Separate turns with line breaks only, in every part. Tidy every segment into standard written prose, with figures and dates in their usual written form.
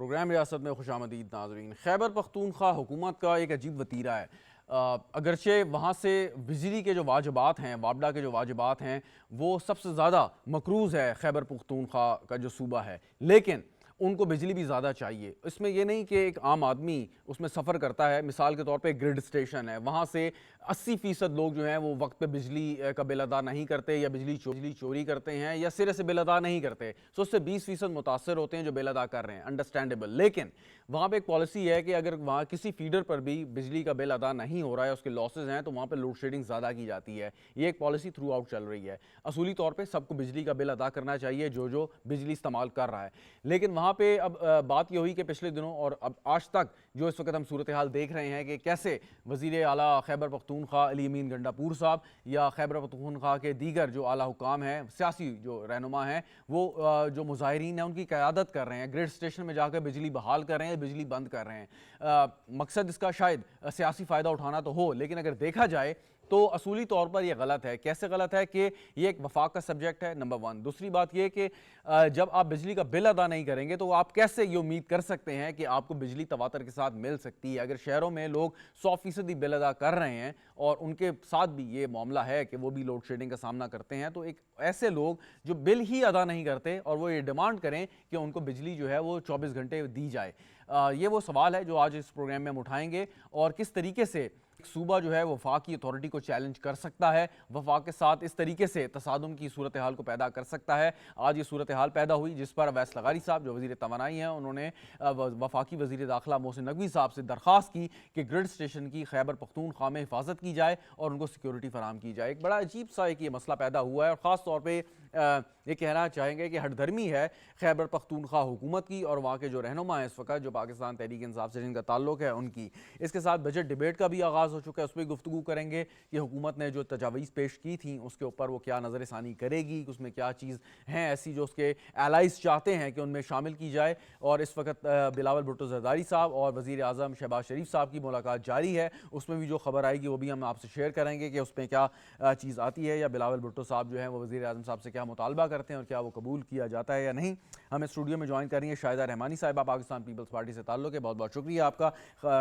Programme ریاست میں خوش آمدید ناظرین۔ خیبر پختونخوا حکومت کا ایک عجیب وتیرہ ہے۔ اگرچہ وہاں سے بجلی کے جو واجبات ہیں، وابڈا کے جو واجبات ہیں، وہ سب سے زیادہ مقروض ہے خیبر پختونخوا کا جو صوبہ ہے، لیکن ان کو بجلی بھی زیادہ چاہیے۔ اس میں یہ نہیں کہ ایک عام آدمی اس میں سفر کرتا ہے، مثال کے طور پہ گرڈ اسٹیشن ہے، وہاں سے 80% لوگ جو ہیں وہ وقت پہ بجلی کا بل ادا نہیں کرتے، یا بجلی چوری کرتے ہیں، یا سرے سے بل ادا نہیں کرتے، سو اس سے 20% متاثر ہوتے ہیں جو بل ادا کر رہے ہیں، انڈرسٹینڈیبل۔ لیکن وہاں پہ ایک پالیسی ہے کہ اگر وہاں کسی فیڈر پر بھی بجلی کا بل ادا نہیں ہو رہا ہے، اس کے لاسز ہیں، تو وہاں پہ لوڈ شیڈنگ زیادہ کی جاتی ہے۔ یہ ایک پالیسی تھرو آؤٹ چل رہی ہے۔ اصولی طور پہ سب کو بجلی کا بل ادا کرنا چاہیے جو بجلی استعمال کر رہا ہے، لیکن وہاں پہ اب بات یہ ہوئی کہ پچھلے دنوں اور اب آج تک جو اس وقت ہم صورتحال دیکھ رہے ہیں کہ کیسے وزیر اعلیٰ خیبر پختونخوا علی امین گنڈاپور صاحب یا خیبر پختونخوا کے دیگر جو اعلیٰ حکام ہیں، سیاسی جو رہنما ہیں، وہ جو مظاہرین ہیں ان کی قیادت کر رہے ہیں، گریڈ اسٹیشن میں جا کر بجلی بحال کر رہے ہیں، بجلی بند کر رہے ہیں۔ مقصد اس کا شاید سیاسی فائدہ اٹھانا تو ہو، لیکن اگر دیکھا جائے تو اصولی طور پر یہ غلط ہے۔ کیسے غلط ہے کہ یہ ایک وفاق کا سبجیکٹ ہے، نمبر 1۔ دوسری بات یہ کہ جب آپ بجلی کا بل ادا نہیں کریں گے تو آپ کیسے یہ امید کر سکتے ہیں کہ آپ کو بجلی تواتر کے ساتھ مل سکتی ہے؟ اگر شہروں میں لوگ 100% بل ادا کر رہے ہیں اور ان کے ساتھ بھی یہ معاملہ ہے کہ وہ بھی لوڈ شیڈنگ کا سامنا کرتے ہیں، تو ایک ایسے لوگ جو بل ہی ادا نہیں کرتے اور وہ یہ ڈیمانڈ کریں کہ ان کو بجلی جو ہے وہ 24 گھنٹے دی جائے، یہ وہ سوال ہے جو آج اس پروگرام میں ہم اٹھائیں گے، اور کس طریقے سے صوبہ جو ہے وفاق کی اتھارٹی کو چیلنج کر سکتا ہے، وفاق کے ساتھ اس طریقے سے تصادم کی صورتحال کو پیدا کر سکتا ہے۔ آج یہ صورتحال پیدا ہوئی جس پر اویس لغاری صاحب جو وزیر توانائی ہیں، انہوں نے وفاقی وزیر داخلہ محسن نقوی صاحب سے درخواست کی کہ گرڈ اسٹیشن کی خیبر پختونخوا میں حفاظت کی جائے اور ان کو سیکیورٹی فراہم کی جائے۔ ایک بڑا عجیب سا ایک یہ مسئلہ پیدا ہوا ہے، اور خاص طور پہ یہ کہنا چاہیں گے کہ ہٹ دھرمی ہے خیبر پختونخوا حکومت کی اور وہاں کے جو رہنما ہیں اس وقت جو پاکستان تحریک انصاف سے جن کا تعلق ہے ان کی۔ اس کے ساتھ بجٹ ڈیبیٹ کا بھی آغاز ہو چکا ہے، اس پہ گفتگو کریں گے کہ حکومت نے جو تجاویز پیش کی تھیں اس کے اوپر وہ کیا نظر ثانی کرے گی، اس میں کیا چیز ہیں ایسی جو اس کے الائز چاہتے ہیں کہ ان میں شامل کی جائے۔ اور اس وقت بلاول بھٹو زرداری صاحب اور وزیر اعظم شہباز شریف صاحب کی ملاقات جاری ہے، اس میں بھی جو خبر آئے گی وہ بھی ہم آپ سے شیئر کریں گے کہ اس میں کیا چیز آتی ہے، یا بلاول بھٹو صاحب جو ہیں وہ وزیر اعظم صاحب سے کیا مطالبہ کرتے ہیں اور کیا وہ قبول کیا جاتا ہے یا نہیں۔ ہمیں اسٹوڈیو میں جوائن کر رہی ہیں شاہدہ رحمانی صاحبہ، پاکستان پیپلز پارٹی سے تعلق ہے، بہت بہت شکریہ آپ کا۔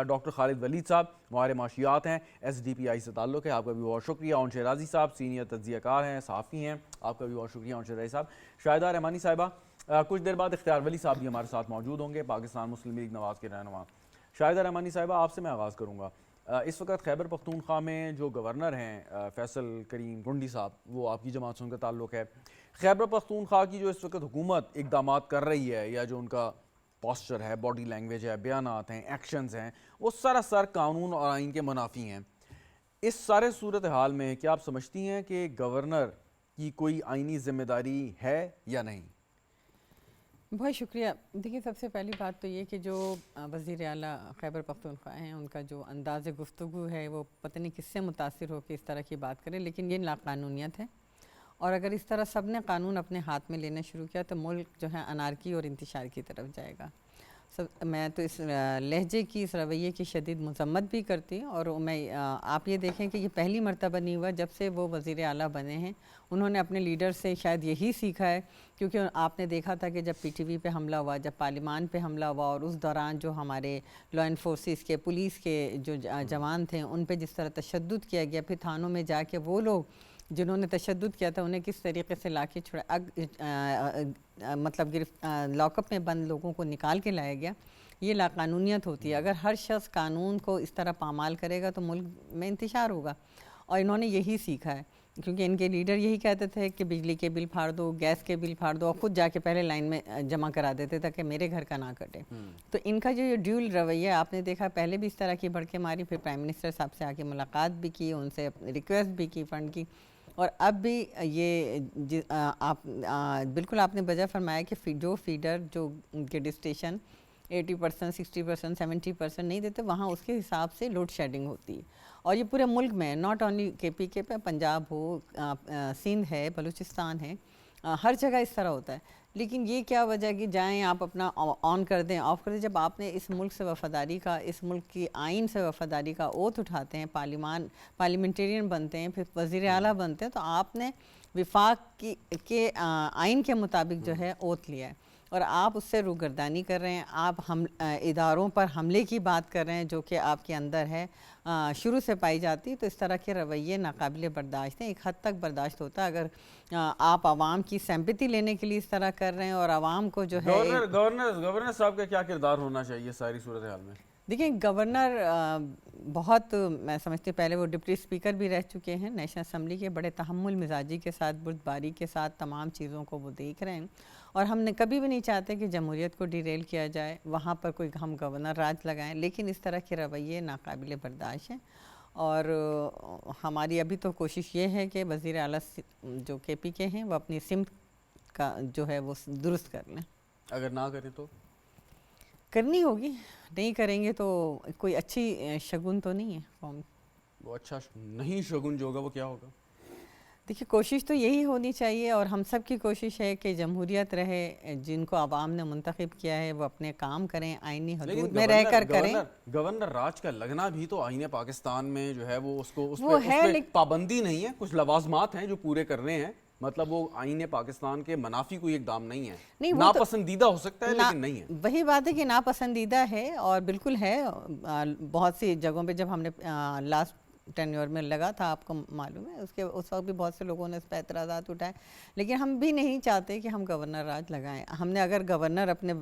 ڈاکٹر خالد ولید صاحب ماہر معاشیات ہیں، ایس ڈی پی آئی سے تعلق ہے، آپ کا بھی بہت شکریہ۔ اون شہرازی صاحب سینئر تجزیہ کار ہیں، صحافی ہیں، آپ کا بھی بہت شکریہ اون شہرازی صاحب۔ شاہدہ رحمانی صاحبہ، کچھ دیر بعد اختیار ولی صاحب بھی ہمارے ساتھ موجود ہوں گے، پاکستان مسلم لیگ نواز کے رہنما۔ شاہدہ رحمانی صاحبہ، آپ سے میں آغاز کروں گا۔ اس وقت خیبر پختونخوا میں جو گورنر ہیں فیصل کریم گنڈی صاحب، وہ آپ کی جماعت سے ان کا تعلق ہے۔ خیبر پختونخوا کی جو اس وقت حکومت اقدامات کر رہی ہے، یا جو ان کا پوسچر ہے، باڈی لینگویج ہے، بیانات ہیں، ایکشنز ہیں، وہ سراسر قانون اور آئین کے منافی ہیں۔ اس سارے صورتحال میں کیا آپ سمجھتی ہیں کہ گورنر کی کوئی آئینی ذمہ داری ہے یا نہیں؟
بہت شکریہ۔ دیکھیے، سب سے پہلی بات تو یہ کہ جو وزیر اعلیٰ خیبر پختونخوا ہیں، ان کا جو انداز گفتگو ہے وہ پتہ نہیں کس سے متاثر ہو کے اس طرح کی بات کریں، لیکن یہ لاقانونیت ہے، اور اگر اس طرح سب نے قانون اپنے ہاتھ میں لینا شروع کیا تو ملک جو ہے انارکی اور انتشار کی طرف جائے گا۔ میں تو اس لہجے کی، اس رویے کی شدید مذمت بھی کرتی ہوں، اور آپ یہ دیکھیں کہ یہ پہلی مرتبہ نہیں ہوا جب سے وہ وزیر اعلیٰ بنے ہیں، انہوں نے اپنے لیڈر سے شاید یہی سیکھا ہے، کیونکہ آپ نے دیکھا تھا کہ جب پی ٹی وی پہ حملہ ہوا، جب پارلیمان پہ حملہ ہوا، اور اس دوران جو ہمارے لا انفورسز کے، پولیس کے جو جوان تھے ان پہ جس طرح تشدد کیا گیا، پھر تھانوں میں جا کے وہ لوگ جنہوں نے تشدد کیا تھا انہیں کس طریقے سے لا کے مطلب لاک اپ میں بند لوگوں کو نکال کے لایا گیا، یہ لاقانونیت ہوتی ہے۔ اگر ہر شخص قانون کو اس طرح پامال کرے گا تو ملک میں انتشار ہوگا، اور انہوں نے یہی سیکھا ہے، کیونکہ ان کے لیڈر یہی کہتے تھے کہ بجلی کے بل پھاڑ دو، گیس کے بل پھاڑ دو، اور خود جا کے پہلے لائن میں جمع کرا دیتے تھے کہ میرے گھر کا نہ کٹے۔ تو ان کا جو یہ ڈیول رویہ آپ نے دیکھا، پہلے بھی اس طرح کی بھڑکے ماری، پھر پرائم منسٹر صاحب سے آ کے ملاقات بھی کی، ان سے ریکویسٹ بھی کی فنڈ کی، اور اب بھی یہ بالکل آپ نے بجا فرمایا کہ جو فیڈر جو گرڈ اسٹیشن 80%، 60%، 70% نہیں دیتے، وہاں اس کے حساب سے لوڈ شیڈنگ ہوتی ہے، اور یہ پورے ملک میں، ناٹ اونلی کے پی کے پہ، پنجاب ہو، سندھ ہے، بلوچستان ہے، ہر جگہ اس طرح ہوتا ہے۔ لیکن یہ کیا وجہ کہ جائیں آپ اپنا آن کر دیں، آف کر دیں، جب آپ نے اس ملک سے وفاداری کا، اس ملک کی آئین سے وفاداری کا اوتھ اٹھاتے ہیں، پارلیمنٹیرین بنتے ہیں، پھر وزیر اعلیٰ بنتے ہیں، تو آپ نے وفاق کے آئین کے مطابق جو ہے اوتھ لیا ہے۔ اور آپ اس سے روگردانی کر رہے ہیں، آپ اداروں پر حملے کی بات کر رہے ہیں جو کہ آپ کے اندر ہے، شروع سے پائی جاتی، تو اس طرح کے رویے ناقابل برداشت ہیں۔ ایک حد تک برداشت ہوتا ہے اگر آپ عوام کی سمپیتی لینے کے لیے اس طرح کر رہے ہیں اور عوام کو جو ہے
گورنر صاحب کا کیا کردار ہونا چاہیے ساری صورتحال میں؟
دیکھیں گورنر بہت، میں سمجھتی ہوں پہلے وہ ڈپٹی اسپیکر بھی رہ چکے ہیں نیشنل اسمبلی کے، بڑے تحمل مزاجی کے ساتھ، بردباری کے ساتھ تمام چیزوں کو وہ دیکھ رہے ہیں، اور ہم نے کبھی بھی نہیں چاہتے کہ جمہوریت کو ڈیریل کیا جائے، وہاں پر کوئی ہم گورنر راج لگائیں، لیکن اس طرح کے رویے ناقابل برداشت ہیں۔ اور ہماری ابھی تو کوشش یہ ہے کہ وزیر اعلیٰ جو کے پی کے ہیں وہ اپنی سمت کا جو ہے وہ درست کر لیں۔
اگر نہ کریں تو
کرنی ہوگی، نہیں کریں گے تو کوئی اچھی شگن تو نہیں ہے قوم۔
وہ اچھا نہیں شگن جو ہوگا وہ کیا ہوگا؟
دیکھیے کوشش تو یہی ہونی چاہیے، اور ہم سب کی کوشش ہے کہ جمہوریت رہے، جن کو عوام نے منتخب کیا ہے وہ اپنے کام کریں، آئینی حدود میں رہ کر کریں۔
گورنر راج کا لگنا بھی تو آئین پاکستان میں جو ہے وہ اس پہ پابندی نہیں ہے، کچھ لوازمات ہیں جو پورے کرنے ہیں، مطلب وہ آئین پاکستان کے منافی کوئی اقدام نہیں ہے، ناپسندیدہ ہو سکتا ہے لیکن نہیں ہے۔
وہی بات ہے کہ ناپسندیدہ ہے، اور بالکل ہے، بہت سی جگہوں پہ جب ہم نے لاسٹ ٹینیور میں لگا تھا، آپ کو معلوم ہے، اس وقت بھی بہت سے لوگوں نے اس پہ اعتراضات اٹھائے، لیکن ہم بھی نہیں چاہتے کہ ہم گورنر راج لگائیں۔ ہم نے اگر گورنر اپنے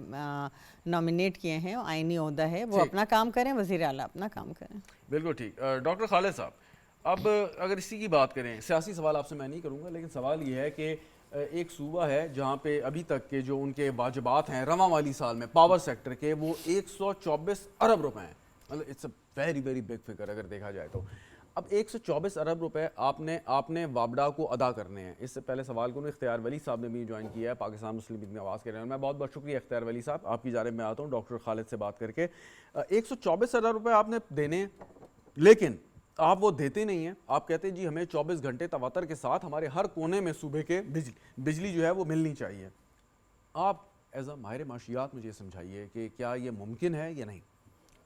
نامینیٹ کیے ہیں، آئینی عہدہ ہے، وہ اپنا کام کریں، وزیر اعلیٰ اپنا کام کریں۔
بالکل ٹھیک۔ ڈاکٹر خالد صاحب، اب اگر اسی کی بات کریں، سیاسی سوال آپ سے میں نہیں کروں گا، لیکن سوال یہ ہے کہ ایک صوبہ ہے جہاں پہ ابھی تک کے جو ان کے واجبات ہیں رواں والی سال میں پاور سیکٹر کے، وہ 124 ارب روپے ہیں، مطلب it's a very very big figure اگر دیکھا جائے تو۔ اب 124 ارب روپے آپ نے وابڈا کو ادا کرنے ہیں۔ اس سے پہلے سوال کو اختیار ولی صاحب نے بھی جوائن کیا ہے، پاکستان مسلم لیگ میں آواز کے رہے ہیں، میں بہت بہت شکریہ اختیار ولی صاحب، آپ کی جانب میں آتا ہوں ڈاکٹر خالد سے بات کر کے۔ 124 ارب روپے آپ نے دینے ہیں، لیکن آپ وہ دیتے نہیں ہیں، آپ کہتے ہیں جی ہمیں 24 گھنٹے تواتر کے ساتھ ہمارے ہر کونے میں صوبے کے بجلی جو ہے وہ ملنی چاہیے۔ آپ ایز اے ماہر معاشیات مجھے سمجھائیے کہ کیا یہ ممکن ہے یا نہیں؟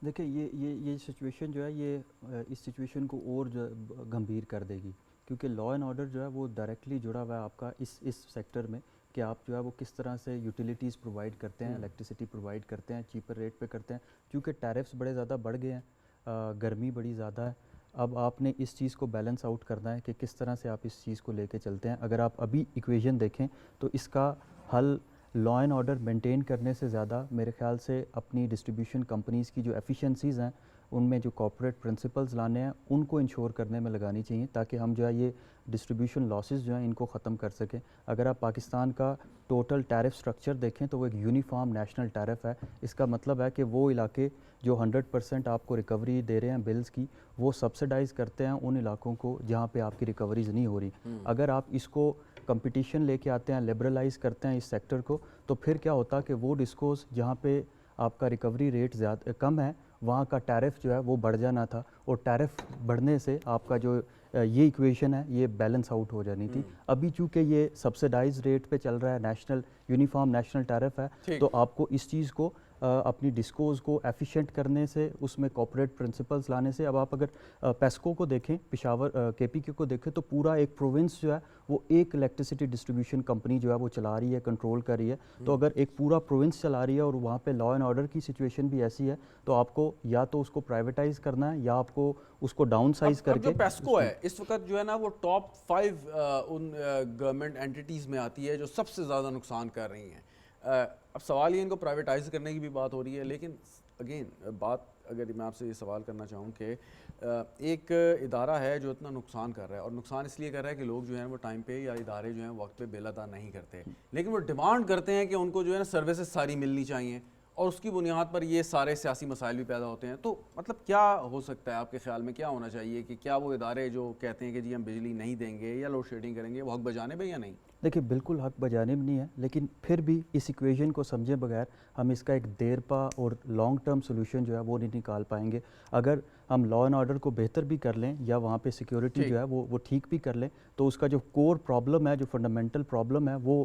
دیکھیں یہ سچویشن جو ہے یہ اس سچویشن کو اور جو گمبھیر کر دے گی، کیونکہ لا اینڈ آرڈر جو ہے وہ ڈائریکٹلی جڑا ہوا ہے آپ کا اس سیکٹر میں، کہ آپ جو ہے وہ کس طرح سے یوٹیلیٹیز پرووائڈ کرتے ہیں، الیکٹریسٹی پرووائڈ کرتے ہیں، چیپر ریٹ پہ کرتے ہیں، کیونکہ ٹیرفس بڑے زیادہ بڑھ گئے ہیں، گرمی بڑی زیادہ ہے۔ اب آپ نے اس چیز کو بیلنس آؤٹ کرنا ہے کہ کس طرح سے آپ اس چیز کو لے کے چلتے ہیں۔ اگر آپ ابھی ایکویژن دیکھیں تو اس کا حل لا اینڈ آرڈر مینٹین کرنے سے زیادہ میرے خیال سے اپنی ڈسٹریبیوشن کمپنیز کی جو ایفیشنسیز ہیں ان میں جو کارپوریٹ پرنسپلز لانے ہیں ان کو انشور کرنے میں لگانی چاہیے، تاکہ ہم جو ہے یہ ڈسٹریبیوشن لاسز جو ہیں ان کو ختم کر سکیں۔ اگر آپ پاکستان کا ٹوٹل ٹیرف سٹرکچر دیکھیں تو وہ ایک یونیفارم نیشنل ٹیرف ہے، اس کا مطلب ہے کہ وہ علاقے جو 100% آپ کو ریکوری دے رہے ہیں بلز کی، وہ سبسڈائز کرتے ہیں ان علاقوں کو جہاں پہ آپ کی ریکوریز نہیں ہو رہی۔ اگر آپ اس کو کمپٹیشن لے کے آتے ہیں، لبرلائز کرتے ہیں اس سیکٹر کو، تو پھر کیا ہوتا کہ وہ ڈسکوز جہاں پہ آپ کا ریکوری ریٹ زیادہ کم ہے وہاں کا ٹیرف جو ہے وہ بڑھ جانا تھا، اور ٹیرف بڑھنے سے آپ کا جو یہ ایکویشن ہے یہ بیلنس آؤٹ ہو جانی تھی۔ ابھی چونکہ یہ سبسڈائز ریٹ پہ چل رہا ہے، نیشنل یونیفارم نیشنل ٹیرف ہے، تو آپ کو اس چیز کو اپنی ڈسکوز کو ایفیشینٹ کرنے سے، اس میں کارپوریٹ پرنسپلز لانے سے، اب آپ اگر پیسکو کو دیکھیں، پشاور کے پی کے کو دیکھیں، تو پورا ایک پروونس جو ہے وہ ایک الیکٹریسٹی ڈسٹریبیوشن کمپنی جو ہے وہ چلا رہی ہے، کنٹرول کر رہی ہے۔ تو اگر ایک پورا پروونس چلا رہی ہے اور وہاں پہ لا اینڈ آرڈر کی سچویشن بھی ایسی ہے، تو آپ کو یا تو اس کو پرائیویٹائز کرنا ہے یا آپ کو اس کو ڈاؤن سائز کر کے۔
جو پیسکو ہے اس وقت جو ہے نا وہ ٹاپ 5 ان گورنمنٹ اینٹیٹیز میں آتی ہے جو سب سے زیادہ نقصان کر رہی ہیں۔ اب سوال یہ ان کو پرائیویٹائز کرنے کی بھی بات ہو رہی ہے، لیکن اگین بات اگر میں آپ سے یہ سوال کرنا چاہوں کہ ایک ادارہ ہے جو اتنا نقصان کر رہا ہے، اور نقصان اس لیے کر رہا ہے کہ لوگ جو ہیں وہ ٹائم پہ، یا ادارے جو ہیں وقت پہ بل ادا نہیں کرتے، لیکن وہ ڈیمانڈ کرتے ہیں کہ ان کو جو ہے نا سروسز ساری ملنی چاہیے، اور اس کی بنیاد پر یہ سارے سیاسی مسائل بھی پیدا ہوتے ہیں۔ تو مطلب کیا ہو سکتا ہے آپ کے خیال میں، کیا ہونا چاہیے کہ کیا وہ ادارے جو کہتے ہیں کہ جی ہم بجلی نہیں دیں گے یا لوڈ شیڈنگ کریں گے، وہ حق بجانب ہے یا نہیں؟
دیکھیں بالکل حق بجانب نہیں ہے، لیکن پھر بھی اس ایکویژن کو سمجھے بغیر ہم اس کا ایک دیر پا اور لانگ ٹرم سولوشن جو ہے وہ نہیں نکال پائیں گے۔ اگر ہم لا اینڈ آرڈر کو بہتر بھی کر لیں یا وہاں پہ سیکیورٹی جو ہے وہ ٹھیک بھی کر لیں، تو اس کا جو کور پرابلم ہے، جو فنڈامنٹل پرابلم ہے، وہ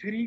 3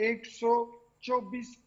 124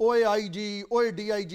OAIG OADIG,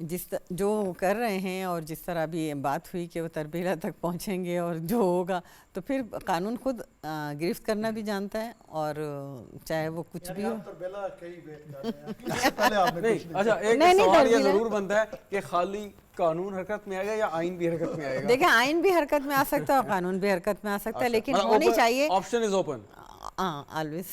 جو کر رہے ہیں اور جس طرح ابھی بات ہوئی کہ وہ تربیلا تک پہنچیں گے اور جو ہوگا تو پھر قانون خود گرفت کرنا بھی جانتا ہے، اور چاہے وہ کچھ بھی ہو.
نہیں اچھا ایک سوال یہ ضرور بنتا ہے کہ خالی قانون حرکت میں آئے گا یا آئین بھی حرکت میں آئے گا؟
دیکھیں آئین بھی حرکت میں آ سکتا ہے اور قانون بھی حرکت میں آ سکتا ہے، لیکن ہونی چاہیے
option is open.
Always.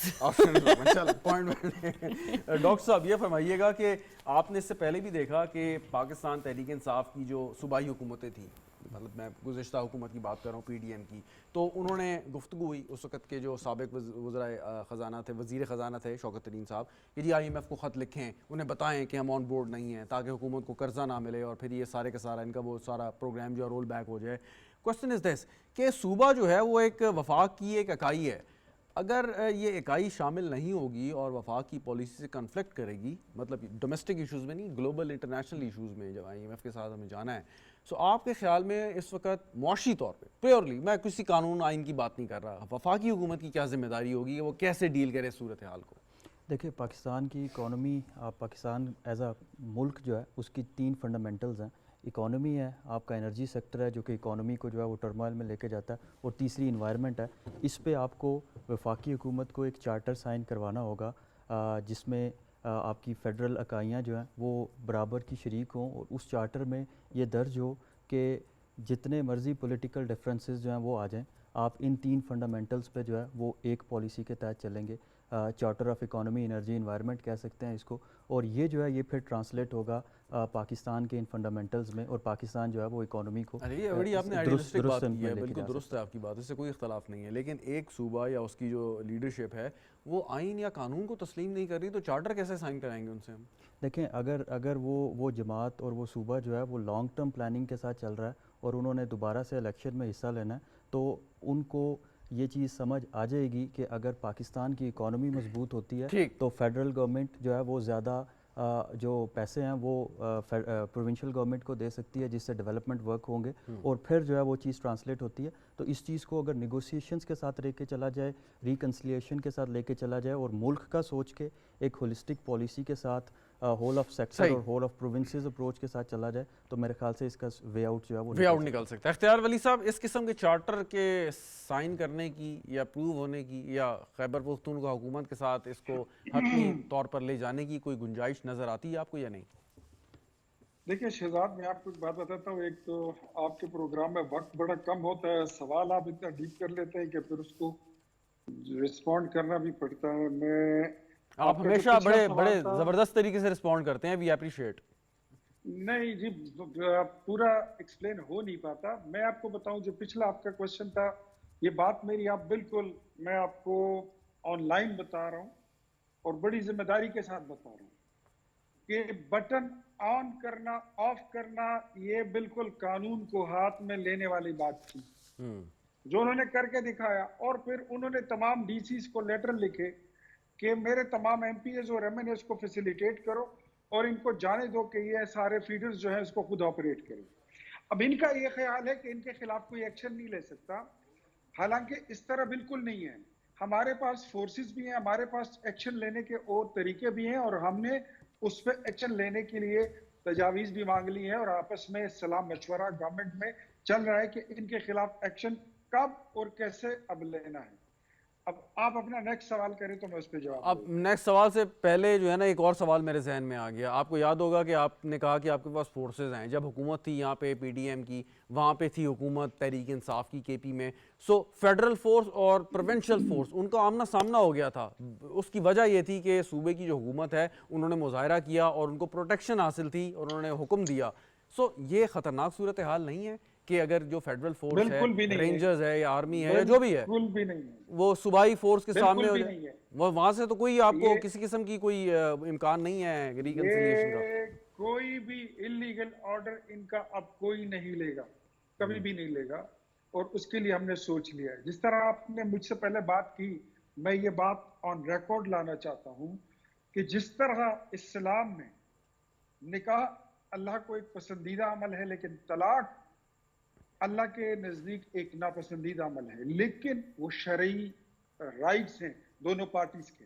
Doctor صاحب یہ فرمائیے گا کہ آپ نے اس سے پہلے بھی دیکھا کہ پاکستان تحریک انصاف کی جو صوبائی حکومتیں تھیں، مطلب میں گزشتہ حکومت کی بات کر رہا ہوں پی ڈی ایم کی، تو انہوں نے گفتگو ہوئی اس وقت کے جو سابق وزرائے خزانہ تھے، وزیر خزانہ تھے شوکت ترین صاحب، کہ جی آئی ایم ایف کو خط لکھیں، انہیں بتائیں کہ ہم آن بورڈ نہیں ہیں تاکہ حکومت کو قرضہ نہ ملے اور پھر یہ سارے کا سارا ان کا وہ سارا پروگرام جو ہے رول بیک ہو جائے. کوشچن از دس کہ صوبہ جو ہے وہ ایک وفاق کی ایک اکائی ہے، اگر یہ اکائی شامل نہیں ہوگی اور وفاق کی پالیسی سے کنفلکٹ کرے گی، مطلب ڈومیسٹک ایشوز میں نہیں، گلوبل انٹرنیشنل ایشوز میں جب آئی ایم ایف کے ساتھ ہمیں جانا ہے، سو آپ کے خیال میں اس وقت معاشی طور پہ پیورلی، میں کسی قانون آئین کی بات نہیں کر رہا، وفاقی حکومت کی کیا ذمہ داری ہوگی کہ وہ کیسے ڈیل کرے صورتحال کو؟
دیکھیں پاکستان کی اکانومی، پاکستان ایز اے ملک جو ہے اس کی 3 فنڈامنٹلز ہیں. اکانومی ہے، آپ کا انرجی سیکٹر ہے جو کہ اکانومی کو جو ہے وہ ٹرمائل میں لے کے جاتا ہے، اور تیسری انوائرمنٹ ہے. اس پہ آپ کو وفاقی حکومت کو ایک چارٹر سائن کروانا ہوگا جس میں آپ کی فیڈرل اکائیاں جو ہیں وہ برابر کی شریک ہوں، اور اس چارٹر میں یہ درج ہو کہ جتنے مرضی پولیٹیکل ڈفرینسز جو ہیں وہ آ جائیں، آپ ان 3 فنڈامنٹلز پہ جو ہے وہ ایک پالیسی کے تحت چلیں گے. Charter of economy, energy, environment کہہ سکتے ہیں اس کو، اور یہ جو ہے یہ پھر ٹرانسلیٹ ہوگا پاکستان کے ان فنڈامنٹلز میں، اور پاکستان جو ہے وہ اکانومی کو
یہ بڑی آپ نے آئیڈیلسٹک بات کی ہے،
لے کے
بالکل
جا
درست ہے آپ کی بات، اس سے کوئی اختلاف نہیں ہے، لیکن ایک صوبہ یا اس کی جو لیڈرشپ ہے وہ آئین یا قانون کو تسلیم نہیں کر رہی تو چارٹر کیسے سائن کرائیں گے ان سے ہم؟
دیکھیں اگر وہ جماعت اور وہ صوبہ جو ہے وہ لانگ ٹرم پلاننگ کے ساتھ چل رہا ہے اور انہوں نے دوبارہ سے الیکشن میں حصہ لینا ہے، تو ان کو یہ چیز سمجھ آ جائے گی کہ اگر پاکستان کی اکانومی مضبوط ہوتی ہے تو فیڈرل گورنمنٹ جو ہے وہ زیادہ جو پیسے ہیں وہ پروونشل گورنمنٹ کو دے سکتی ہے، جس سے ڈیولپمنٹ ورک ہوں گے، اور پھر جو ہے وہ چیز ٹرانسلیٹ ہوتی ہے. تو اس چیز کو اگر نیگوسیشنز کے ساتھ لے کے چلا جائے، ریکنسلیشن کے ساتھ لے کے چلا جائے، اور ملک کا سوچ کے ایک ہولسٹک پالیسی کے ساتھ ہول آف سیکٹر اور ہول آف پروونسز اپروچ کے ساتھ چلا جائے، تو میرے خیال سے اس کا وے آؤٹ جو ہے وہ
وے آؤٹ نکل سکتا ہے. اختیار ولی صاحب، اس قسم کے چارٹر کے سائن کرنے کی یا اپروو ہونے کی یا خیبر پختونخوا حکومت کے ساتھ اس کو حتمی طور پر لے جانے کی کوئی گنجائش نظر آتی ہے آپ کو یا نہیں؟
دیکھیں شہزاد، میں آپ کو ایک بات بتاتا ہوں. ایک تو آپ کے پروگرام میں وقت بڑا کم ہوتا ہے، سوال آپ اتنا ڈیپ کر لیتے ہیں کہ پھر اس کو رسپونڈ کرنا بھی پڑتا ہے. میں
آپ ہمیشہ بڑے زبردست طریقے سے رسپونڈ کرتے ہیں، وی اپریشیٹ.
نہیں جی، پورا ایکسپلین ہو نہیں پاتا. میں آپ کو بتاؤں جو پچھلا آپ کا کوشچن تھا، یہ بات میری آپ بالکل، میں آپ کو آن لائن بتا رہا ہوں اور بڑی ذمہ داری کے ساتھ بتا رہا ہوں کہ بٹن آن کرنا آف کرنا یہ بالکل قانون کو ہاتھ میں لینے والی بات تھی جو انہوں نے کر کے دکھایا. اور پھر انہوں نے تمام ڈی سیز کو لیٹر لکھے کہ میرے تمام ایم پی ایز اور ایم این ایز کو فیسیلیٹیٹ کرو اور ان کو جانے دو کہ یہ سارے فیڈرز جو ہیں اس کو خود آپریٹ کریں. اب ان کا یہ خیال ہے کہ ان کے خلاف کوئی ایکشن نہیں لے سکتا، حالانکہ اس طرح بالکل نہیں ہے. ہمارے پاس فورسز بھی ہیں، ہمارے پاس ایکشن لینے کے اور طریقے بھی ہیں، اور ہم نے اس پہ ایکشن لینے کے لیے تجاویز بھی مانگ لی ہیں، اور آپس میں صلاح مشورہ گورنمنٹ میں چل رہا ہے کہ ان کے خلاف ایکشن کب اور کیسے اب لینا ہے. اب آپ اپنا نیکسٹ سوال کریں تو میں اس پہ جواب
اب نیکسٹ سوال سے پہلے جو ہے نا ایک اور سوال میرے ذہن میں آ گیا. آپ کو یاد ہوگا کہ آپ نے کہا کہ آپ کے پاس فورسز ہیں. جب حکومت تھی یہاں پہ پی ڈی ایم کی، وہاں پہ تھی حکومت تحریک انصاف کی کے پی میں، سو فیڈرل فورس اور پروونشل فورس ان کا آمنا سامنا ہو گیا تھا. اس کی وجہ یہ تھی کہ صوبے کی جو حکومت ہے انہوں نے مظاہرہ کیا اور ان کو پروٹیکشن حاصل تھی اور انہوں نے حکم دیا. سو یہ خطرناک صورتحال نہیں ہے کہ اگر جو فیڈرل فورس ہے، رینجرز ہے یا آرمی ہے یا جو بھی ہے، وہ صوبائی فورس کے سامنے ہو جائے، وہاں سے تو کوئی آپ کو کسی قسم کی کوئی امکان نہیں ہے ریکنسیلیشن کا؟
کوئی بھی انلیگل آرڈر ان کا اب کوئی نہیں لے گا، کبھی بھی نہیں لے گا، اور اس کے لیے ہم نے سوچ لیا ہے. جس طرح آپ نے مجھ سے پہلے بات کی، میں یہ بات آن ریکارڈ لانا چاہتا ہوں کہ جس طرح اسلام میں نکاح اللہ کو ایک پسندیدہ عمل ہے، لیکن طلاق اللہ کے نزدیک ایک ناپسندیدہ عمل ہے، لیکن وہ شرعی رائٹس ہیں دونوں پارٹیز کے.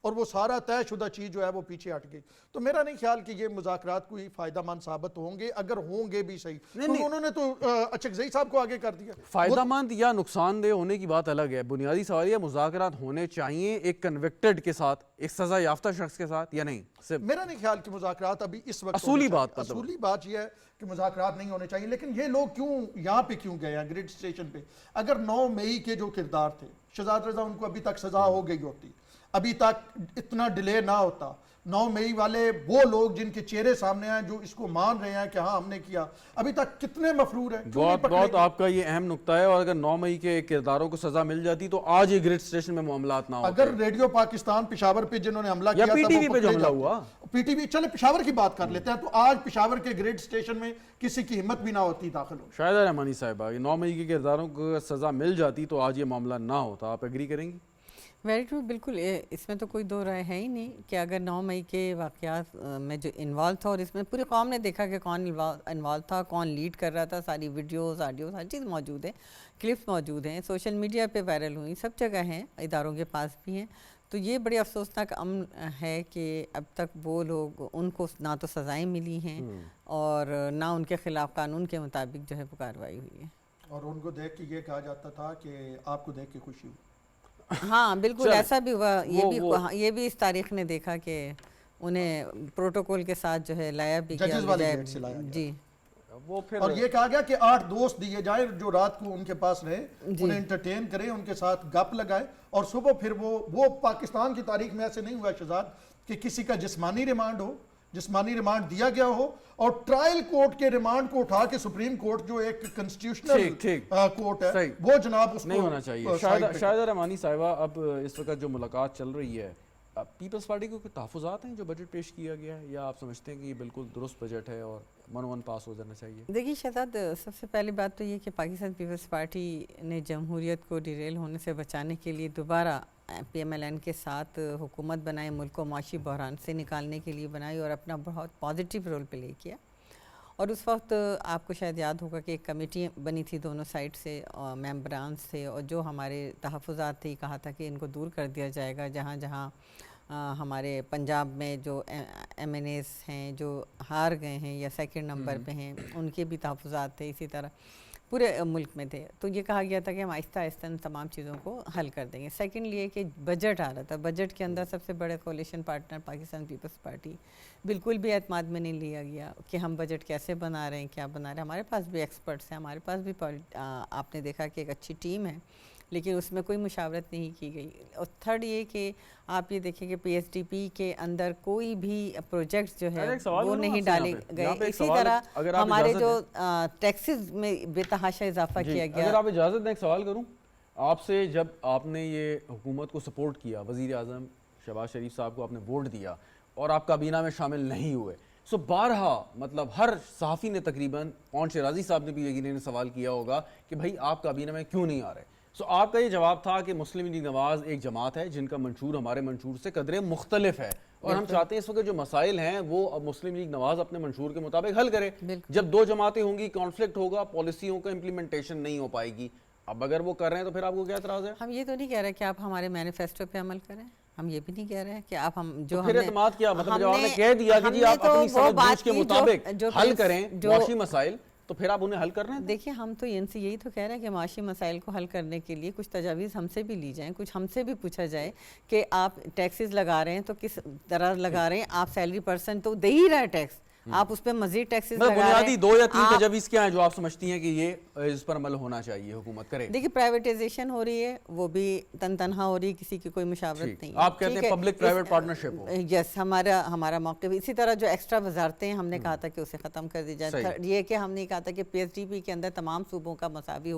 اور وہ سارا طے شدہ چیز جو ہے وہ پیچھے ہٹ گئی. تو میرا نہیں خیال کہ یہ مذاکرات کوئی فائدہ مند ثابت ہوں گے. اگر ہوں گے بھی صحیح, تو انہوں نے تو اچکزئی صاحب کو آگے کر دیا.
فائدہ مند یا نقصان دہ ہونے کی بات الگ ہے. بنیادی سوال یہ مذاکرات ہونے چاہیے ایک کنوکٹڈ کے ساتھ, ایک سزا یافتہ شخص کے ساتھ, یا نہیں؟
میرا نہیں خیال کہ مذاکرات ابھی اس وقت
اصولی بات
اصولی بات یہ ہے کہ مذاکرات نہیں ہونے چاہیے. لیکن یہ لوگ کیوں یہاں پہ کیوں گئے ہیں گریڈ اسٹیشن پہ؟ اگر 9 مئی کے جو کردار تھے, شہزاد رضا ان کو ابھی تک سزا ہو گئی ہوتی, ابھی تک اتنا ڈیلے نہ ہوتا. 9 مئی والے وہ لوگ جن کے چہرے سامنے ہیں, جو اس کو مان رہے ہیں کہ ہاں ہم نے کیا, ابھی تک کتنے مفرور ہیں.
بہت آپ کا یہ اہم نقطہ ہے. اور اگر 9 مئی کے کرداروں کو سزا مل جاتی تو آج یہ گریڈ اسٹیشن میں معاملات نہ ہوتے.
اگر ریڈیو پاکستان پشاور پہ جنہوں نے حملہ کیا
یا پی ٹی وی پہ جو حملہ ہوا,
پی ٹی وی, چلے پشاور کی بات کر لیتے ہیں, تو آج پشاور کے گریڈ اسٹیشن میں کسی کی ہمت بھی نہ ہوتی داخل ہو.
شاہدہ رحمانی صاحبہ, 9 مئی کے کرداروں کو سزا مل جاتی تو آج یہ معاملہ نہ ہوتا. آپ ایگری کریں گی؟
ویری ٹرو, بالکل. اس میں تو کوئی دو رائے ہے ہی نہیں کہ اگر 9 مئی کے واقعات میں جو انوالو تھا, اور اس میں پوری قوم نے دیکھا کہ کون انوالو تھا, کون لیڈ کر رہا تھا, ساری ویڈیوز, آڈیوز, ہر چیز موجود ہے, کلپس موجود ہیں, سوشل میڈیا پہ وائرل ہوئی, سب جگہ ہیں, اداروں کے پاس بھی ہیں. تو یہ بڑی افسوسناک امر ہے کہ اب تک وہ لوگ, ان کو نہ تو سزائیں ملی ہیں اور نہ ان کے خلاف قانون کے مطابق جو ہے وہ کارروائی ہوئی ہے.
اور ان کو دیکھ کے یہ کہا جاتا تھا کہ آپ کو دیکھ کے خوشی ہوئی.
ہاں بالکل ایسا بھی ہوا. یہ بھی اس تاریخ نے دیکھا کہ انہیں پروٹوکول کے ساتھ جو ہے لایا بھی گیا. جی,
وہ پھر
اور یہ کہا گیا کہ 8 دوست دیے جائیں جو رات کو ان کے پاس رہے, انہیں انٹرٹین کریں, ان کے ساتھ گپ لگائیں, اور صبح پھر وہ پاکستان کی تاریخ میں ایسے نہیں ہوا شہزاد کہ کسی کا جسمانی ریمانڈ ہو, جسمانی ریمانڈ دیا گیا ہو, اور ٹرائل کورٹ کے ریمانڈ کو اٹھا کے سپریم کورٹ جو ایک کنسٹیٹیوشنل کورٹ ہے وہ جناب اس کو
نہیں ہونا چاہیے. شاہدہ رحمانی صاحبہ, اب اس وقت جو ملاقات چل رہی ہے, پیپلز پارٹی کو کوئی تحفظات ہیں جو بجٹ پیش کیا گیا ہے, یا آپ سمجھتے ہیں کہ یہ بالکل درست بجٹ ہے اور من پاس ہو جانا چاہیے؟
دیکھیے شہزاد, سب سے پہلی بات تو یہ کہ پاکستان پیپلز پارٹی نے جمہوریت کو ڈیریل ہونے سے بچانے کے لیے دوبارہ پی ایم ایل این کے ساتھ حکومت بنائی, ملک کو معاشی بحران سے نکالنے کے لیے بنائی, اور اپنا بہت پازیٹیو رول پلے کیا. اور اس وقت آپ کو شاید یاد ہوگا کہ ایک کمیٹی بنی تھی دونوں سائڈ سے, ممبران سے, اور جو ہمارے تحفظات تھے, کہا تھا کہ ان کو دور کر دیا جائے گا. جہاں جہاں ہمارے پنجاب میں جو ایم این ایز ہیں جو ہار گئے ہیں یا سیکنڈ نمبر پہ ہیں, ان کے بھی تحفظات تھے, اسی طرح پورے ملک میں تھے. تو یہ کہا گیا تھا کہ ہم آہستہ آہستہ ان تمام چیزوں کو حل کر دیں گے. سیکنڈ یہ کہ بجٹ آ رہا تھا, بجٹ کے اندر سب سے بڑے coalition partner Pakistan Peoples Party, بالکل بھی اعتماد میں نہیں لیا گیا کہ ہم بجٹ کیسے بنا رہے ہیں, کیا بنا رہے ہیں. ہمارے پاس بھی ایکسپرٹس ہیں, ہمارے پاس بھی آپ نے دیکھا کہ ایک اچھی ٹیم ہے, لیکن اس میں کوئی مشاورت نہیں کی گئی. اور تھرڈ یہ کہ آپ یہ دیکھیں کہ پی ایس ڈی پی کے اندر کوئی بھی پروجیکٹ جو ہے وہ نہیں ڈالے گئے. اسی طرح ہمارے جو ٹیکسز میں بے تحاشا اضافہ کیا گیا.
اگر آپ اجازت دیں ایک سوال کروں آپ سے, جب آپ نے یہ حکومت کو سپورٹ کیا, وزیر اعظم شہباز شریف صاحب کو آپ نے ووٹ دیا اور آپ کابینہ میں شامل نہیں ہوئے, سو بارہا مطلب ہر صحافی نے تقریباً, پون شیرازی صاحب نے بھی یقیناً سوال کیا ہوگا کہ بھائی آپ کابینہ میں کیوں نہیں آ رہے. سو آپ کا یہ جواب تھا کہ مسلم لیگ نواز ایک جماعت ہے جن کا منشور ہمارے منشور سے قدرے مختلف ہے, اور ہم چاہتے ہیں اس وقت جو مسائل ہیں وہ اب مسلم لیگ نواز اپنے منشور کے مطابق حل کرے. جب 2 جماعتیں ہوں گی, کانفلکٹ ہوگا, پالیسیوں کا امپلیمنٹیشن نہیں ہو پائے گی. اب اگر وہ کر رہے ہیں تو پھر آپ کو کیا اعتراض ہے؟
ہم یہ تو نہیں کہہ رہے کہ آپ ہمارے مینیفیسٹو پہ عمل کریں, ہم یہ بھی نہیں کہہ رہے ہیں کہ آپ ہم جو
پھر اعتماد کیا, مطلب جب آپ نے کہہ دیا کہ جی آپ اپنی سمجھ بوجھ کے مطابق حل کریں معاشی مسائل, تو پھر آپ انہیں حل کر رہے ہیں.
دیکھیں ہم تو ان سے یہی تو کہہ رہے ہیں کہ معاشی مسائل کو حل کرنے کے لیے کچھ تجاویز ہم سے بھی لی جائیں, کچھ ہم سے بھی پوچھا جائے کہ آپ ٹیکسز لگا رہے ہیں تو کس طرح لگا رہے ہیں. آپ سیلری پرسن تو دے ہی رہے ٹیکس, آپ اس پہ مزید ٹیکسز لگا رہے ہیں.
بنیادی 2 یا 3 تجاویز کیا ہیں جو آپ سمجھتی ہیں کہ یہ اس پر عمل ہونا چاہیے, حکومت کرے؟
دیکھیں پرائیویٹائزیشن ہو رہی ہے, وہ بھی تنہا ہو رہی ہے, کسی کی کوئی مشاورت نہیں.
آپ کہتے ہیں پبلک پرائیویٹ پارٹنرشپ ہو.
یس, ہمارا موقف. اسی طرح جو ایکسٹرا وزارتیں ہم نے کہا تھا کہ اسے ختم کر دی جائے. یہ کہ ہم نے کہا تھا کہ پی ایس ڈی پی کے اندر تمام صوبوں کا مساوی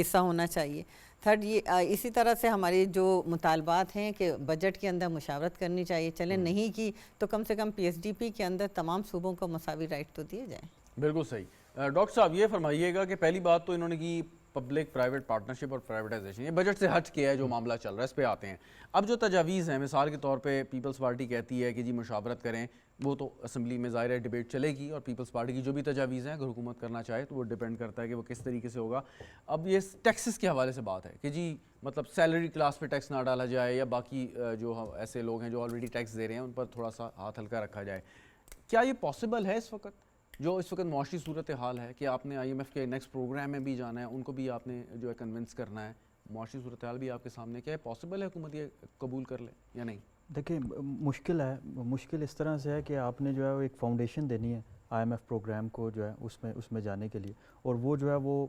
حصہ ہونا چاہیے. تھرڈ یہ اسی طرح سے ہماری جو مطالبات ہیں کہ بجٹ کے اندر مشاورت کرنی چاہیے, چلیں نہیں کی تو کم سے کم پی ایس ڈی پی کے اندر تمام صوبوں کو مساوی رائٹ تو دیے جائیں.
بالکل صحیح. ڈاکٹر صاحب یہ فرمائیے گا کہ پہلی بات تو انہوں نے کی پبلک پرائیویٹ پارٹنرشپ اور پرائیویٹائزیشن، یہ بجٹ سے ہٹ کے ہے جو معاملہ چل رہا ہے، اس پہ آتے ہیں. اب جو تجاویز ہیں، مثال کے طور پہ پیپلز پارٹی کہتی ہے کہ جی مشاورت کریں، وہ تو اسمبلی میں ظاہر ہے ڈیبیٹ چلے گی، اور پیپلز پارٹی کی جو بھی تجاویز ہیں اگر حکومت کرنا چاہے تو وہ ڈیپینڈ کرتا ہے کہ وہ کس طریقے سے ہوگا. اب یہ ٹیکسز کے حوالے سے بات ہے کہ جی مطلب سیلری کلاس پہ ٹیکس نہ ڈالا جائے، یا باقی جو ایسے لوگ ہیں جو آلریڈی ٹیکس دے رہے ہیں ان پر تھوڑا سا ہاتھ ہلکا رکھا جائے. کیا یہ پاسبل ہے اس وقت جو اس وقت معاشی صورتحال ہے کہ آپ نے آئی ایم ایف کے نیکسٹ پروگرام میں بھی جانا ہے، ان کو بھی آپ نے جو ہے کنونس کرنا ہے، معاشی صورتحال بھی آپ کے سامنے، کیا ہے پاسبل ہے حکومت یہ قبول کر لے یا نہیں؟
دیکھیں مشکل ہے، مشکل اس طرح سے ہے کہ آپ نے جو ہے وہ ایک فاؤنڈیشن دینی ہے آئی ایم ایف پروگرام کو جو ہے اس میں جانے کے لیے، اور وہ جو ہے وہ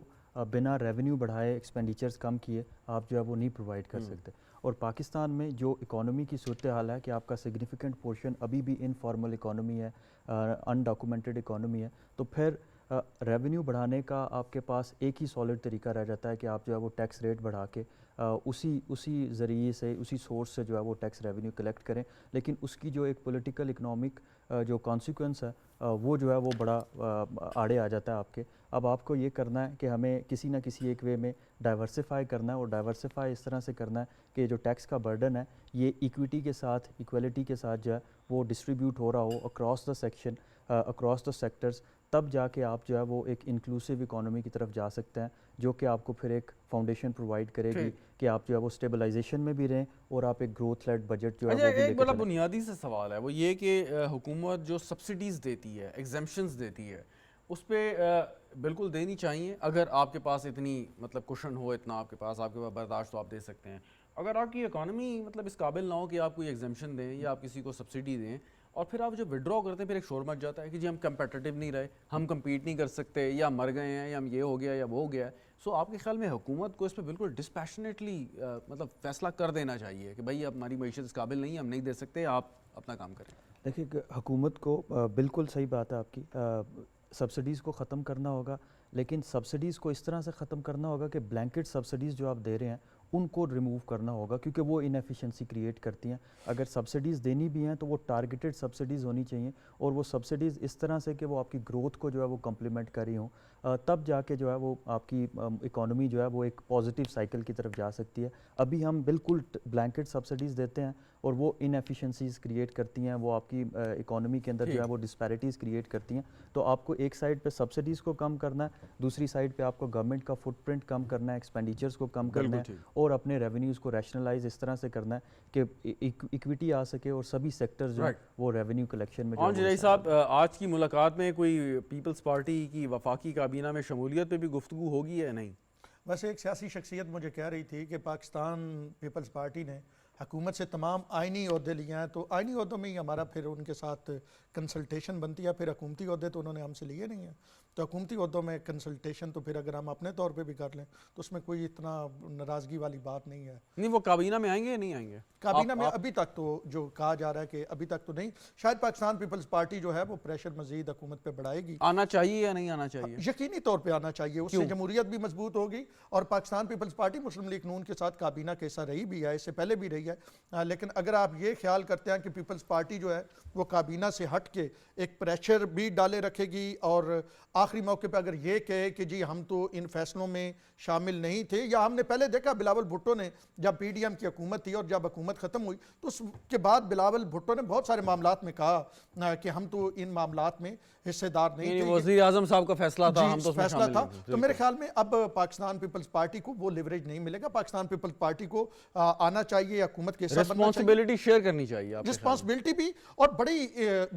بنا ریونیو بڑھائے ایکسپینڈیچرز کم کیے آپ جو ہے وہ نہیں پرووائڈ کر سکتے. اور پاکستان میں جو اکانومی کی صورتحال ہے کہ آپ کا سگنیفیکنٹ پورشن ابھی بھی انفارمل اکانومی ہے، انڈاکومنٹڈ اکانومی ہے، تو پھر ریونیو بڑھانے کا آپ کے پاس ایک ہی سالڈ طریقہ رہ جاتا ہے کہ آپ جو ہے وہ ٹیکس ریٹ بڑھا کے اسی ذریعے سے، اسی سورس سے جو ہے وہ ٹیکس ریونیو کلیکٹ کریں. لیکن اس کی جو ایک پولیٹیکل اکنامک جو کانسیکوینس ہے وہ جو ہے وہ بڑا آڑے آ جاتا ہے آپ کے. اب آپ کو یہ کرنا ہے کہ ہمیں کسی نہ کسی ایک وے میں ڈائیورسیفائی کرنا ہے، اور ڈائیورسیفائی اس طرح سے کرنا ہے کہ جو ٹیکس کا برڈن ہے یہ ایکویٹی کے ساتھ، ایکویلٹی کے ساتھ جو ہے وہ ڈسٹریبیوٹ ہو رہا ہو across the section, across the sectors. تب جا کے آپ جو ہے وہ ایک انکلوسیو اکانومی کی طرف جا سکتے ہیں، جو کہ آپ کو پھر ایک فاؤنڈیشن پرووائڈ کرے گی کہ آپ جو ہے وہ اسٹیبلائزیشن میں بھی رہیں اور آپ ایک گروتھ لیڈ بجٹ جو ہے وہ بھی لے
ایک
کے
بڑا
چلیں.
بنیادی سے سوال ہے، وہ یہ کہ حکومت جو سبسڈیز دیتی ہے، ایگزمپشنز دیتی ہے، اس پہ بالکل دینی چاہیے اگر آپ کے پاس اتنی مطلب کوشن ہو، اتنا آپ کے پاس برداشت تو آپ دے سکتے ہیں. اگر آپ کی اکانومی مطلب اس قابل نہ ہو کہ آپ کوئی ایگزمپشن دیں یا آپ کسی کو سبسڈی دیں، اور پھر آپ جو وڈرا کرتے ہیں پھر ایک شور مچ جاتا ہے کہ جی ہم کمپیٹیٹیو نہیں رہے، ہم کمپیٹ نہیں کر سکتے، یا مر گئے ہیں، یا ہم یہ ہو گیا یا وہ ہو گیا ہے. سو آپ کے خیال میں حکومت کو اس پہ بالکل ڈسپیشنیٹلی مطلب فیصلہ کر دینا چاہیے کہ بھائی اب ہماری معیشت اس قابل نہیں ہے، ہم نہیں دے سکتے، آپ اپنا کام کریں؟
دیکھیے حکومت کو بالکل صحیح بات ہے آپ کی، سبسڈیز کو ختم کرنا ہوگا، لیکن سبسڈیز کو اس طرح سے ختم کرنا ہوگا کہ بلینکٹ سبسڈیز جو آپ دے رہے ہیں ان کو ریموو کرنا ہوگا، کیونکہ وہ انیفیشنسی کریٹ کرتی ہیں. اگر سبسڈیز دینی بھی ہیں تو وہ ٹارگیٹڈ سبسڈیز ہونی چاہیے، اور وہ سبسڈیز اس طرح سے کہ وہ آپ کی گروتھ کو جو ہے وہ کمپلیمنٹ کر رہی ہوں، تب جا کے جو ہے وہ آپ کی اکانومی جو ہے وہ ایک پازیٹیو سائیکل کی طرف جا سکتی ہے. ابھی ہم بالکل بلینکٹ سبسڈیز دیتے ہیں اور وہ انیفیشنسیز کریٹ کرتی ہیں، وہ آپ کی اکانومی کے اندر جو ہے وہ ڈسپیرٹیز کریٹ کرتی ہیں. تو آپ کو ایک سائڈ پہ سبسڈیز کو کم کرنا ہے، دوسری سائڈ پہ آپ کو گورنمنٹ کا فٹ پرنٹ کم کرنا ہے، ایکسپینڈیچرز کو کم کرنا ہے، اور اپنے ریونیوز کو ریشنلائز اس طرح سے کرنا ہے کہ ایکویٹی آ سکے اور سبھی سیکٹرز جو ہیں وہ ریونیو کلیکشن میں جو ہے.
جی صاحب، آج کی ملاقات میں کوئی پیپلز پارٹی کی وفاقی کابینہ میں شمولیت پہ بھی گفتگو ہوگی یا نہیں؟
ویسے ایک سیاسی شخصیت مجھے کہہ رہی تھی کہ پاکستان پیپلز پارٹی نے حکومت سے تمام آئینی عہدے لیے ہیں، تو آئینی عہدوں میں ہی ہمارا پھر ان کے ساتھ کنسلٹیشن بنتی ہے. پھر حکومتی عہدے تو انہوں نے ہم سے لیے نہیں ہیں، تو حکومتی عہدوں میں کنسلٹیشن تو پھر اگر ہم اپنے طور پہ بھی کر لیں تو اس میں کوئی اتنا ناراضگی والی بات نہیں ہے.
نہیں، وہ کابینہ میں آئیں گے یا نہیں آئیں گے؟
کابینہ میں ابھی تک تو جو کہا جا رہا ہے کہ ابھی تک تو نہیں. شاید پاکستان پیپلز پارٹی جو ہے وہ پریشر مزید حکومت پہ بڑھائے گی.
آنا چاہیے یا نہیں آنا چاہیے؟
یقینی طور پہ آنا چاہیے، اس سے جمہوریت بھی مضبوط ہوگی، اور پاکستان پیپلز پارٹی مسلم لیگ نون کے ساتھ کابینہ کا حصہ رہی بھی ہے، اس سے پہلے بھی رہی ہے. لیکن اگر آپ یہ خیال کرتے ہیں کہ پیپلز پارٹی جو ہے وہ کابینہ سے ہٹ کے ایک پریشر بھی ڈالے رکھے گی، اور آخری موقع پہ اگر یہ کہے کہ جی ہم تو ان فیصلوں میں شامل نہیں تھے، یا ہم نے پہلے دیکھا بلاول بھٹو نے جب پی ڈی ایم کی حکومت تھی اور جب حکومت ختم ہوئی تو اس کے بعد بلاول بھٹو نے بہت سارے معاملات میں کہا کہ ہم تو ان معاملات میں حصے دار نہیں تھے.
وزیر اعظم صاحب کا فیصلہ تھا، ہم تو اس میں
فیصلہ
شامل
تھا.
نہیں تھے.
تو میرے خیال میں اب پاکستان پیپلز پارٹی کو وہ لیوریج نہیں ملے گا. پاکستان پیپلز پارٹی کو آنا چاہیے، حکومت کے حصہ بننا چاہیے،
رسپانسبلٹی شیئر کرنی چاہیے.
رسپانسبلٹی بھی، اور بڑی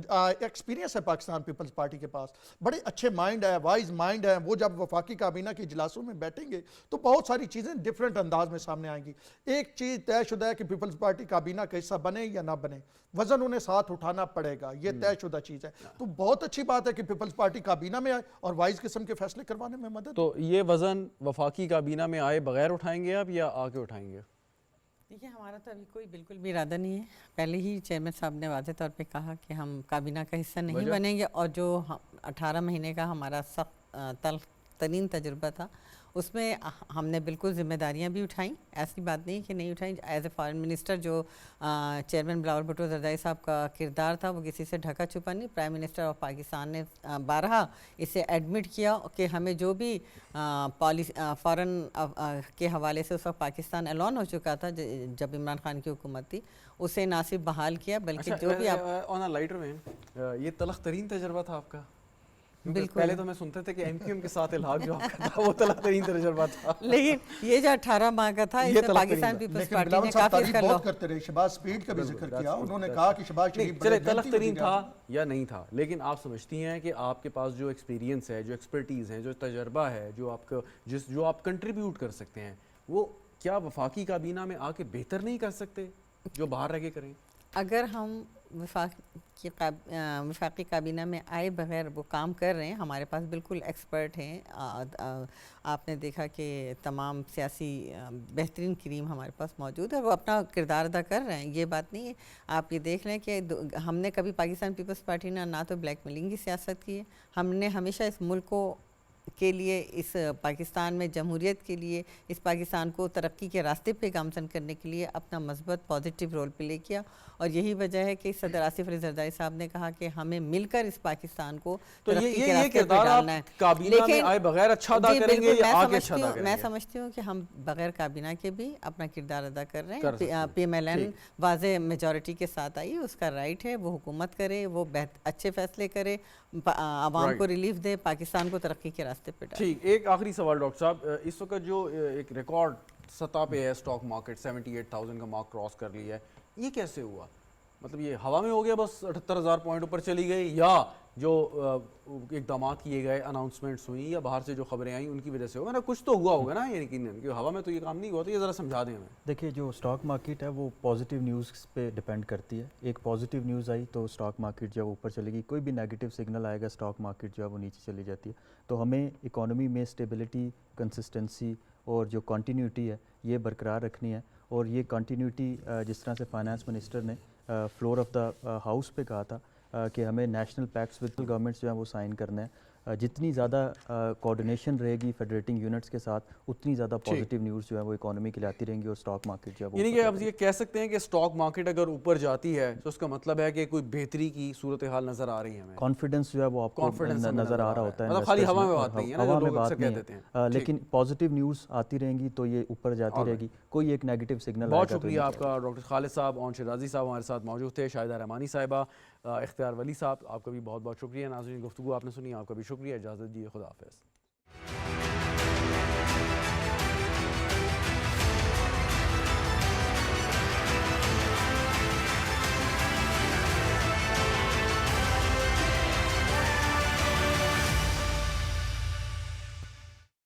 ایکسپیرینس ہے پاکستان پیپلز پارٹی کے پاس، بڑے اچھے مائنڈ ہے، وائز مائنڈ ہے. وہ جب وفاقی کابینہ کے اجلاسوں میں بیٹھیں گے تو بہت ساری چیزیں ڈیفرنٹ انداز میں سامنے آئیں گی. ایک چیز طے شدہ ہے کہ پیپلز پارٹی کابینہ کا حصہ بنے یا نہ بنے، وزن انہیں ساتھ اٹھانا پڑے گا، یہ طے شدہ چیز ہے. تو بہت اچھی بات ہے کہ پیپلز پارٹی کابینہ میں آئے اور وائز قسم کے فیصلے کروانے میں مدد.
تو یہ وزن وفاقی کابینہ میں آئے بغیر اٹھائیں گے آپ یا آ کے اٹھائیں گے؟
دیکھیے ہمارا تو ابھی کوئی بالکل بھی ارادہ نہیں ہے. پہلے ہی چیئرمین صاحب نے واضح طور پہ کہا کہ ہم کابینہ کا حصہ نہیں بنیں گے، اور جو 18 مہینے کا ہمارا سخت تلخ ترین تجربہ تھا اس میں ہم نے بالکل ذمہ داریاں بھی اٹھائیں، ایسی بات نہیں کہ نہیں اٹھائیں. ایز اے فارن منسٹر جو چیئرمین بلاول بھٹو زرداری صاحب کا کردار تھا وہ کسی سے ڈھکا چھپا نہیں. پرائم منسٹر آف پاکستان نے بارہا اسے ایڈمٹ کیا کہ ہمیں جو بھی فارن کے حوالے سے اس وقت پاکستان اعلان ہو چکا تھا جب عمران خان کی حکومت تھی، اسے نہ صرف بحال کیا بلکہ جو بھی
آن اے لائٹر وین، یہ تلخ ترین تجربہ تھا آپ کا؟
بالکل.
پہلے تو میں سنتے تھے کہ ایم کیو ایم کے ساتھ الحاق جو آپ کا تھا وہ تلخ ترین تجربہ تھا،
لیکن یہ جو 18 ماہ کا تھا اس میں پاکستان پیپلز
لیکن
پارٹی
بلاول
نے
صاحب
کافی اس
تعریف
کا
بہت کرتے رہے. شہباز سپیڈ کا بھی ذکر کیا، انہوں نے کہا کہ شہباز شریف
چلے تلخ ترین تھا یا نہیں تھا، لیکن آپ سمجھتی ہیں کہ آپ کے پاس جو ایکسپیرینس ہے، جو ایکسپرٹیز ہے، جو تجربہ ہے، جو آپ کا جو آپ کنٹریبیوٹ کر سکتے ہیں، وہ کیا وفاقی کابینہ میں آ کے بہتر نہیں کر سکتے جو باہر رہ کے کریں؟
اگر ہم وفاقی کابینہ میں آئے بغیر وہ کام کر رہے ہیں، ہمارے پاس بالکل ایکسپرٹ ہیں. آپ نے دیکھا کہ تمام سیاسی بہترین کریم ہمارے پاس موجود ہے، وہ اپنا کردار ادا کر رہے ہیں. یہ بات نہیں ہے، آپ یہ دیکھ لیں کہ ہم نے کبھی پاکستان پیپلز پارٹی نے نہ تو بلیک میلنگ کی سیاست کی ہے، ہم نے ہمیشہ اس ملک کو کے لیے، اس پاکستان میں جمہوریت کے لیے، اس پاکستان کو ترقی کے راستے پہ گامزن کرنے کے لیے اپنا مثبت پازیٹیو رول پلے کیا. اور یہی وجہ ہے کہ صدر آصف علی زرداری صاحب نے کہا کہ ہمیں مل کر اس پاکستان کو ترقی کے راستے پہ ڈالنا ہے.
کابینہ میں آئے بغیر اچھا ادا کریں گے یا آگے اچھا ادا کریں گے؟
میں سمجھتی ہوں کہ ہم بغیر کابینہ کے بھی اپنا کردار ادا کر رہے ہیں. پی ایم ایل این واضح میجورٹی کے ساتھ آئی، اس کا رائٹ ہے، وہ حکومت کرے، وہ اچھے فیصلے کرے، عوام کو ریلیف دے، پاکستان کو ترقی کے راستے پہ ڈالے.
ٹھیک. ایک آخری سوال ڈاکٹر صاحب، اس وقت جو ایک ریکارڈ سطح پہ ہے اسٹاک مارکیٹ 78,000 کا مارک کراس کر لیا ہے، یہ کیسے ہوا؟ مطلب یہ ہوا میں ہو گیا، بس 78,000 پوائنٹ اوپر چلی گئی، یا جو اقدامات کیے گئے، اناؤنسمنٹس ہوئی، یا باہر سے جو خبریں آئیں ان کی وجہ سے ہوگا نا؟ کچھ تو ہوا ہوگا نا، یقیناً کہ ہوا میں تو یہ کام نہیں ہوا. تو یہ ذرا سمجھا دیں ہمیں.
دیکھیے جو اسٹاک مارکیٹ ہے وہ پازیٹیو نیوز پہ ڈیپینڈ کرتی ہے. ایک پازیٹیو نیوز آئی تو اسٹاک مارکیٹ جو ہے اوپر چلے گی، کوئی بھی نیگیٹو سگنل آئے گا اسٹاک مارکیٹ جو ہے وہ نیچے چلی جاتی ہے. تو ہمیں اکانومی میں اسٹیبلٹی، کنسسٹنسی اور جو کنٹینیوٹی ہے یہ برقرار رکھنی ہے. اور یہ کنٹینیوٹی جس طرح سے فائنانس منسٹر نے فلور آف دا ہاؤس پہ کہا تھا کہ ہمیں نیشنل پیکٹس ود گورنمنٹس جو ہیں وہ سائن کرنا ہے. جتنی زیادہ کوآرڈینیشن رہے گی فیڈریٹنگ یونٹس کے ساتھ، اتنی زیادہ پازیٹیو نیوز جو ہے وہ اکانومی کے لیے آتی رہیں گی اور اسٹاک مارکیٹ جو ہے وہ،
یعنی کہ آپ یہ کہہ سکتے ہیں کہ اسٹاک مارکیٹ اگر اوپر جاتی ہے تو اس کا مطلب ہے کہ کوئی بہتری کی صورتحال نظر آ رہی ہے ہمیں،
کانفیڈنس جو ہے وہ آپ کو نظر آ رہا ہوتا ہے.
مطلب خالی ہوا میں بات نہیں ہے نا،
ہوا
جو
میں
لوگ
بات
اکثر
نہیں
کہہ دیتے ہیں.
ہے، لیکن پازیٹیو نیوز آتی رہیں گی تو یہ اوپر جاتی رہے گی. کوئی ایک نیگیٹو سگنل
بہت شکریہ آپ کا ڈاکٹر خالد صاحب. اون شیرازی صاحب ہمارے ساتھ موجود تھے، شاہدہ رحمانی صاحبہ، اختیار ولی صاحب، آپ کا بھی بہت بہت شکریہ. ناظرین گفتگو آپ نے سنی، آپ کا بھی شکریہ. اجازت دیجیے، خدا حافظ.